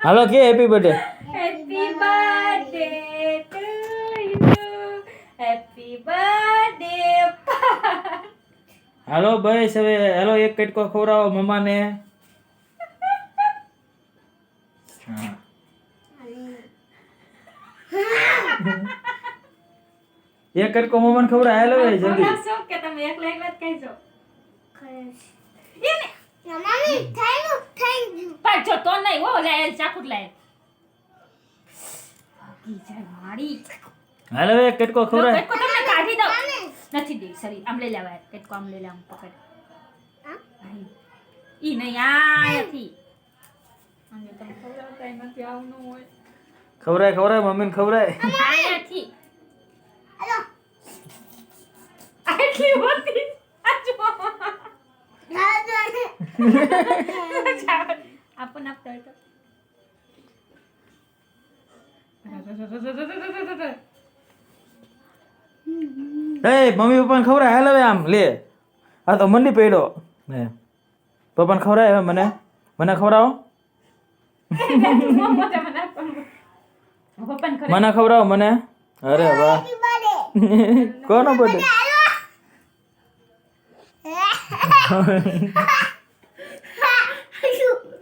હાલો કે happy birthday. Happy birthday to you, happy birthday. હાલો બસ હવે હાલો એક કટકો ખવડાવો મમ્માને. હા. એક કટકો મમ્માને ખવડાવ હાલો હવે જલ્દી. શું કે તમે એકલા એકલા જ કહેજો. પણ જો તો નહીં હો લે ચાકુ લાય. ભાગી જાય મારી. હાલો એક કટકો ખવડાવ. કટકો તમને કાઢી દઉં. નથી દે સરી આમ લઈ લેવાય કટકો આમ લઈ લે આમ પકડ. ઈ નહીં આયાથી. અને તમે ખવડાવતા નથી આવનું હોય. ખવડાય મમ્મીને ખવડાય. આયાથી. આટલી હોતી. આજો. આપણ આપતા હોય તો. એ મમ્મી પપ્પાને ખવડાય હાલ હવે આમ લે. આ તો મંડી પડ્યો. હે પપ્પાને ખવડાય હવે મને ખવડાવો. મને ખવડાવો મને. અરે વાહ. કોનો બર્થડે?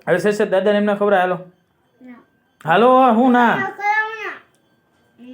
હવે સર દાદાને એમને ખવડાય હાલો. હાલો હું ના